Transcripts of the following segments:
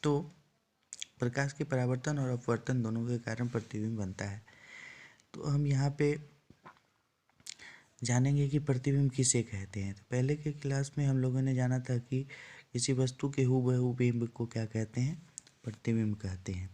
तो प्रकाश के परावर्तन और अपवर्तन दोनों के कारण प्रतिबिंब बनता है। तो हम यहाँ पे जानेंगे कि प्रतिबिंब किसे कहते हैं। तो पहले के क्लास में हम लोगों ने जाना था कि किसी वस्तु के हूबहू बिंब को क्या कहते हैं, प्रतिबिंब कहते हैं।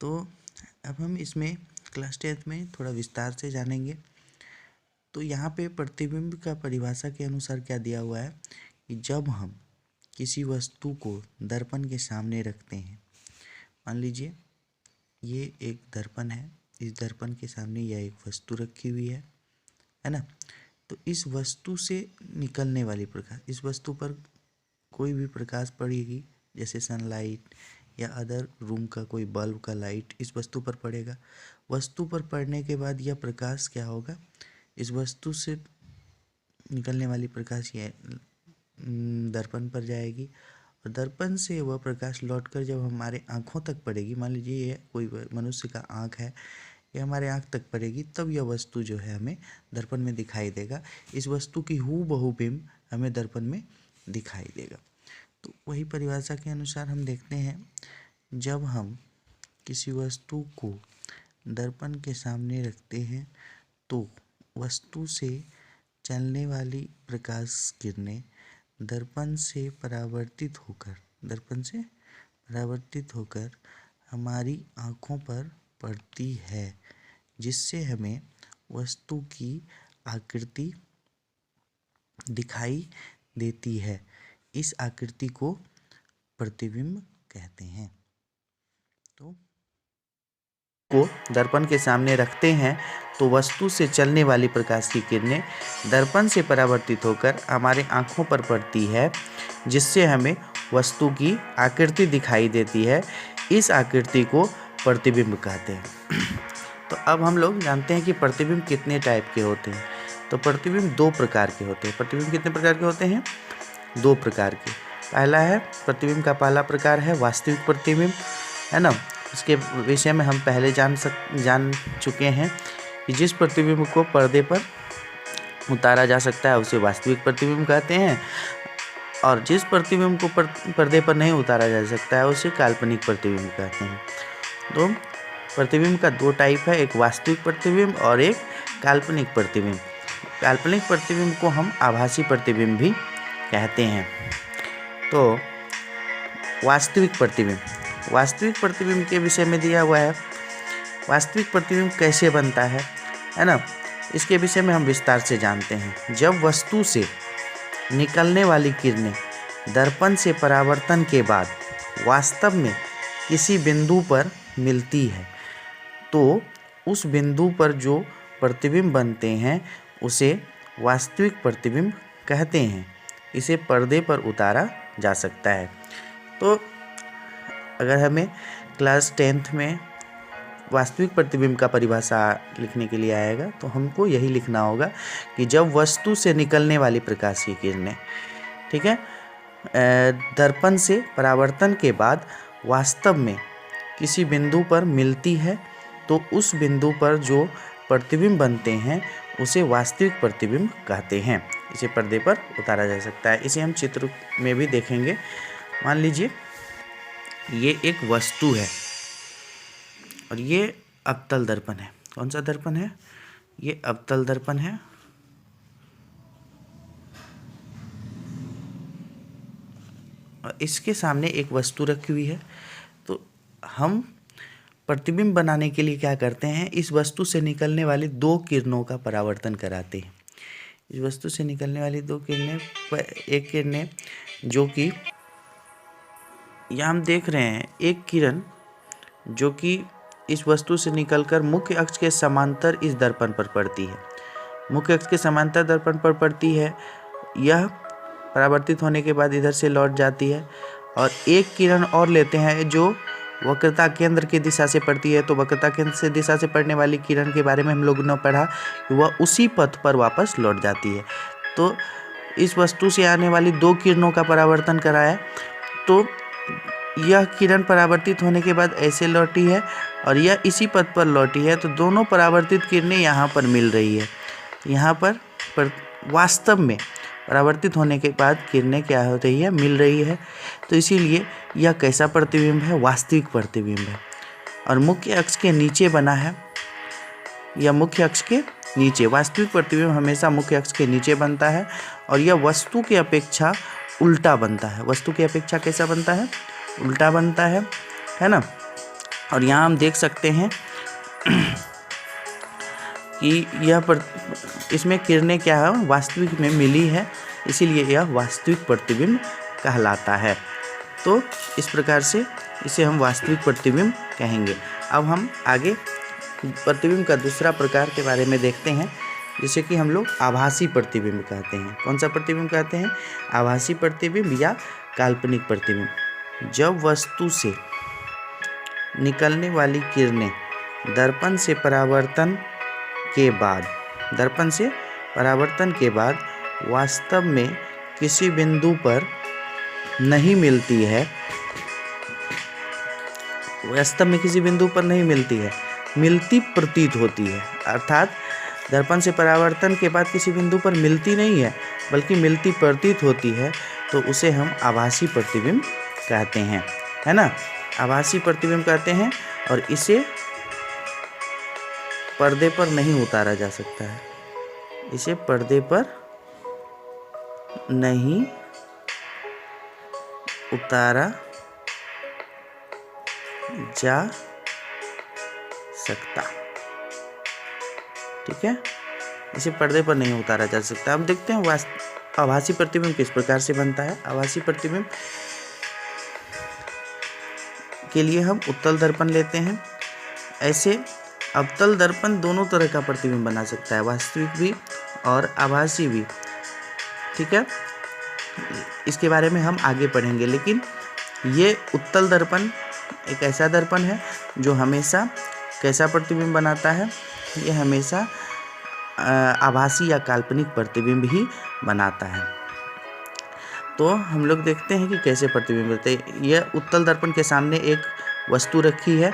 तो अब हम इसमें क्लास 10 में थोड़ा विस्तार से जानेंगे। तो यहाँ पे प्रतिबिंब का परिभाषा के अनुसार क्या दिया हुआ है कि जब हम किसी वस्तु को दर्पण के सामने रखते हैं, मान लीजिए ये एक दर्पण है, इस दर्पण के सामने यह एक वस्तु रखी हुई है ना। तो इस वस्तु से निकलने वाली प्रकाश, इस वस्तु पर कोई भी प्रकाश पड़ेगी, जैसे सनलाइट या अदर रूम का कोई बल्ब का लाइट इस वस्तु पर पड़ेगा। वस्तु पर पड़ने के बाद यह प्रकाश क्या होगा, इस वस्तु से निकलने वाली प्रकाश ये दर्पण पर जाएगी और दर्पण से वह प्रकाश लौटकर जब हमारे आँखों तक पड़ेगी, मान लीजिए ये कोई मनुष्य का आँख है, ये हमारे आँख तक पड़ेगी, तब यह वस्तु जो है हमें दर्पण में दिखाई देगा। इस वस्तु की हूबहू बिंब हमें दर्पण में दिखाई देगा। तो वही परिभाषा के अनुसार हम देखते हैं, जब हम किसी वस्तु को दर्पण के सामने रखते हैं तो वस्तु से चलने वाली प्रकाश किरणें दर्पण से परावर्तित होकर हमारी आँखों पर पड़ती है, जिससे हमें वस्तु की आकृति दिखाई देती है। इस आकृति को प्रतिबिंब कहते हैं। तो को दर्पण के सामने रखते हैं तो वस्तु से चलने वाली प्रकाश की किरणें दर्पण से परावर्तित होकर हमारे आँखों पर पड़ती है, जिससे हमें वस्तु की आकृति दिखाई देती है। इस आकृति को प्रतिबिंब कहते हैं। तो अब हम लोग जानते हैं कि प्रतिबिंब कितने टाइप के होते हैं। तो प्रतिबिंब दो प्रकार के होते हैं। प्रतिबिंब कितने प्रकार के होते हैं? दो प्रकार के। पहला है प्रतिबिंब का पहला प्रकार है वास्तविक प्रतिबिंब, है ना। इसके विषय में हम पहले जान चुके हैं कि जिस प्रतिबिंब को पर्दे पर उतारा जा सकता है उसे वास्तविक प्रतिबिंब कहते हैं, और जिस प्रतिबिंब को पर्दे पर नहीं उतारा जा सकता है उसे काल्पनिक प्रतिबिंब कहते हैं। तो प्रतिबिंब का दो टाइप है, एक वास्तविक प्रतिबिंब और एक काल्पनिक प्रतिबिंब। काल्पनिक प्रतिबिंब को हम आभासी प्रतिबिंब भी कहते हैं। तो वास्तविक प्रतिबिंब के विषय में दिया हुआ है। वास्तविक प्रतिबिंब कैसे बनता है ना, इसके विषय में हम विस्तार से जानते हैं। जब वस्तु से निकलने वाली किरणें दर्पण से परावर्तन के बाद वास्तव में किसी बिंदु पर मिलती है तो उस बिंदु पर जो प्रतिबिंब बनते हैं उसे वास्तविक प्रतिबिंब कहते हैं। इसे पर्दे पर उतारा जा सकता है। तो अगर हमें क्लास 10th में वास्तविक प्रतिबिंब का परिभाषा लिखने के लिए आएगा तो हमको यही लिखना होगा कि जब वस्तु से निकलने वाली प्रकाश की किरणें, ठीक है, दर्पण से परावर्तन के बाद वास्तव में किसी बिंदु पर मिलती है तो उस बिंदु पर जो प्रतिबिंब बनते हैं उसे वास्तविक प्रतिबिंब कहते हैं। इसे पर्दे पर उतारा जा सकता है। इसे हम चित्र में भी देखेंगे। मान लीजिए ये एक वस्तु है और ये अवतल दर्पण है। कौन सा दर्पण है? ये अवतल दर्पण है। और इसके सामने एक वस्तु रखी हुई है। तो हम प्रतिबिंब बनाने के लिए क्या करते हैं, इस वस्तु से निकलने वाली दो किरणों का परावर्तन कराते हैं। इस वस्तु से निकलने वाली दो किरणें, एक किरणें जो कि यहाँ हम देख रहे हैं, एक किरण जो कि इस वस्तु से निकलकर मुख्य अक्ष के समांतर इस दर्पण पर पड़ती है। मुख्य अक्ष के समांतर दर्पण पर पड़ती है। यह परावर्तित होने के बाद इधर से लौट जाती है। और एक किरण और लेते हैं जो वक्रता केंद्र की दिशा से पड़ती है। तो वक्रता केंद्र से दिशा से पड़ने वाली किरण के बारे में हम लोगों ने पढ़ा कि वह उसी पथ पर वापस लौट जाती है। तो इस वस्तु से आने वाली दो किरणों का परावर्तन कराया। तो यह किरण परावर्तित होने के बाद ऐसे लौटी है और यह इसी पथ पर लौटी है। तो दोनों परावर्तित किरणें यहाँ पर मिल रही है। यहाँ पर वास्तव में परावर्तित होने के बाद किरणें क्या हो रही है, मिल रही है। तो इसीलिए यह कैसा प्रतिबिंब है, वास्तविक प्रतिबिंब है। और मुख्य अक्ष के नीचे बना है, यह मुख्य अक्ष के नीचे, वास्तविक प्रतिबिंब हमेशा मुख्य अक्ष के नीचे बनता है और यह वस्तु की अपेक्षा उल्टा बनता है। वस्तु की अपेक्षा कैसा बनता है, उल्टा बनता है ना। और यहाँ हम देख सकते हैं कि इसमें किरणें क्या है, वास्तविक में मिली है, इसीलिए यह वास्तविक प्रतिबिंब कहलाता है। तो इस प्रकार से इसे हम वास्तविक प्रतिबिंब कहेंगे। अब हम आगे प्रतिबिंब का दूसरा प्रकार के बारे में देखते हैं, जिसे कि हम लोग आभासी प्रतिबिंब कहते हैं। कौन सा प्रतिबिंब कहते हैं, आभासी प्रतिबिंब या काल्पनिक प्रतिबिंब। जब वस्तु से निकलने वाली किरणें दर्पण से परावर्तन के बाद वास्तव में किसी बिंदु पर नहीं मिलती है, मिलती प्रतीत होती है। अर्थात दर्पण से परावर्तन के बाद किसी बिंदु पर मिलती नहीं है, बल्कि मिलती प्रतीत होती है, तो उसे हम आभासी प्रतिबिंब कहते हैं, है ना। आभासी प्रतिबिंब कहते हैं और इसे पर्दे पर नहीं उतारा जा सकता है, इसे पर्दे पर नहीं उतारा जा सकता, ठीक है, इसे पर्दे पर नहीं उतारा जा सकता। अब देखते हैं आभासी प्रतिबिंब किस प्रकार से बनता है। आभासी प्रतिबिंब के लिए हम उत्तल दर्पण लेते हैं। ऐसे अवतल दर्पण दोनों तरह का प्रतिबिंब बना सकता है, वास्तविक भी और आभासी भी, ठीक है। इसके बारे में हम आगे पढ़ेंगे, लेकिन ये उत्तल दर्पण एक ऐसा दर्पण है जो हमेशा कैसा प्रतिबिंब बनाता है, ये हमेशा आभासी या काल्पनिक प्रतिबिंब ही बनाता है। तो हम लोग देखते हैं कि कैसे प्रतिबिंब बनते हैं। यह उत्तल दर्पण के सामने एक वस्तु रखी है,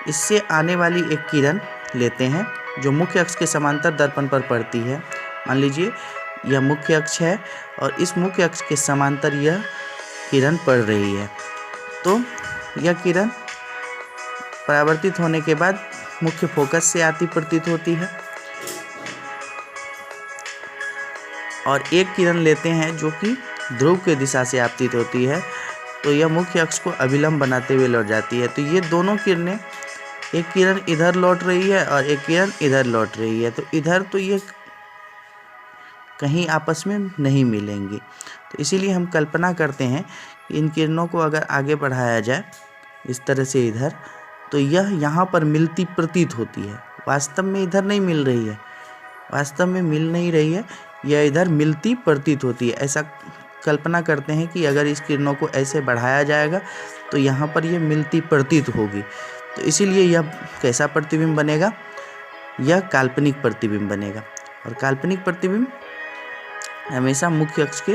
इससे आने वाली एक किरण लेते हैं जो मुख्य अक्ष के समांतर दर्पण पर पड़ती है। मान लीजिए यह मुख्य अक्ष है और इस मुख्य अक्ष के समांतर यह किरण पड़ रही है। तो यह किरण परावर्तित होने के बाद मुख्य फोकस से आती प्रतीत होती है और एक किरण लेते हैं जो कि ध्रुव की दिशा से आपतित होती है, तो यह मुख्य अक्ष को अभिलंब बनाते हुए लौट जाती है। तो ये दोनों किरणें, एक किरण इधर लौट रही है और एक किरण इधर लौट रही है, तो इधर तो ये कहीं आपस में नहीं मिलेंगी। तो इसीलिए हम कल्पना करते हैं कि इन किरणों को अगर आगे बढ़ाया जाए इस तरह से इधर, तो यह यहाँ पर मिलती प्रतीत होती है, वास्तव में इधर नहीं मिल रही है, वास्तव में मिल नहीं रही है, यह इधर मिलती प्रतीत होती है। ऐसा कल्पना करते हैं कि अगर इस किरणों को ऐसे बढ़ाया जाएगा तो यहाँ पर यह मिलती प्रतीत होगी। तो इसीलिए यह कैसा प्रतिबिंब बनेगा, यह काल्पनिक प्रतिबिंब बनेगा। और काल्पनिक प्रतिबिंब हमेशा मुख्य अक्ष के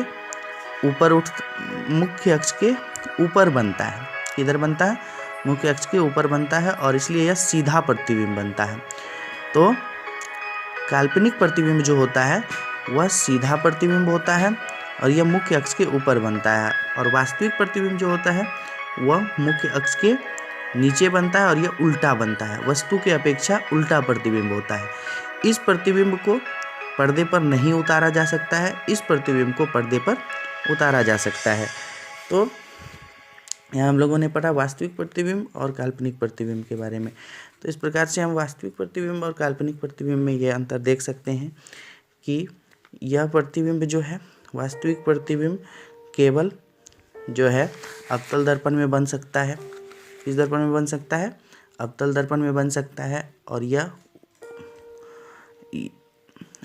ऊपर बनता है। किधर बनता है, मुख्य अक्ष के ऊपर बनता है और इसलिए यह सीधा प्रतिबिंब बनता है। तो काल्पनिक प्रतिबिंब जो होता है वह सीधा प्रतिबिंब होता है और यह मुख्य अक्ष के ऊपर बनता है, और वास्तविक प्रतिबिंब जो होता है वह मुख्य अक्ष के नीचे बनता है और यह उल्टा बनता है, वस्तु की अपेक्षा उल्टा प्रतिबिंब होता है। इस प्रतिबिंब को पर्दे पर नहीं उतारा जा सकता है, इस प्रतिबिंब को पर्दे पर उतारा जा सकता है। तो यहाँ हम लोगों ने पढ़ा वास्तविक प्रतिबिंब और काल्पनिक प्रतिबिंब के बारे में। तो इस प्रकार से हम वास्तविक प्रतिबिंब और काल्पनिक प्रतिबिंब में ये अंतर देख सकते हैं कि यह प्रतिबिंब जो है, वास्तविक प्रतिबिंब केवल जो है अवतल दर्पण में बन सकता है। किस दर्पण में बन सकता है, अवतल दर्पण में बन सकता है।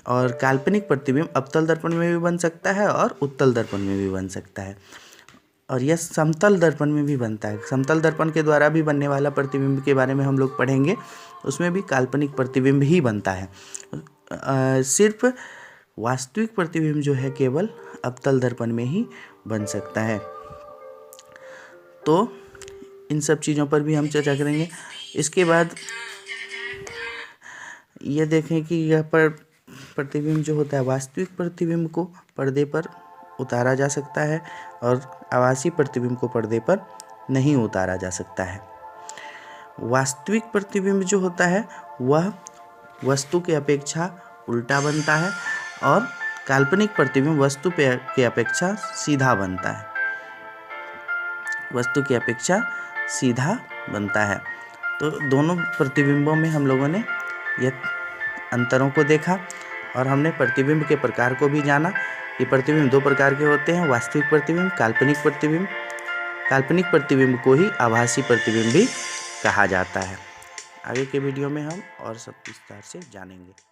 और काल्पनिक प्रतिबिंब अवतल दर्पण में भी बन सकता है और उत्तल दर्पण में भी बन सकता है, और यह समतल दर्पण में भी बनता है। समतल दर्पण के द्वारा भी बनने वाला प्रतिबिंब के बारे में हम लोग पढ़ेंगे, उसमें भी काल्पनिक प्रतिबिंब ही बनता है। सिर्फ वास्तविक प्रतिबिंब जो है केवल अवतल दर्पण में ही बन सकता है। तो इन सब चीज़ों पर भी हम चर्चा करेंगे। इसके बाद ये देखें कि यह पर प्रतिबिंब जो होता है वास्तविक प्रतिबिंब को पर्दे पर उतारा जा सकता है और आभासी प्रतिबिंब को पर्दे पर नहीं उतारा जा सकता है। वास्तविक प्रतिबिंब जो होता है वह वस्तु के अपेक्षा उल्टा बनता है और काल्पनिक प्रतिबिंब वस्तु के अपेक्षा सीधा बनता है, वस्तु की अपेक्षा सीधा बनता है। तो दोनों प्रतिबिंबों में हम लोगों ने ये अंतरों को देखा और हमने प्रतिबिंब के प्रकार को भी जाना। ये प्रतिबिंब दो प्रकार के होते हैं, वास्तविक प्रतिबिंब, काल्पनिक प्रतिबिंब। काल्पनिक प्रतिबिंब को ही आभासी प्रतिबिंब भी कहा जाता है। आगे के वीडियो में हम और सब विस्तार से जानेंगे।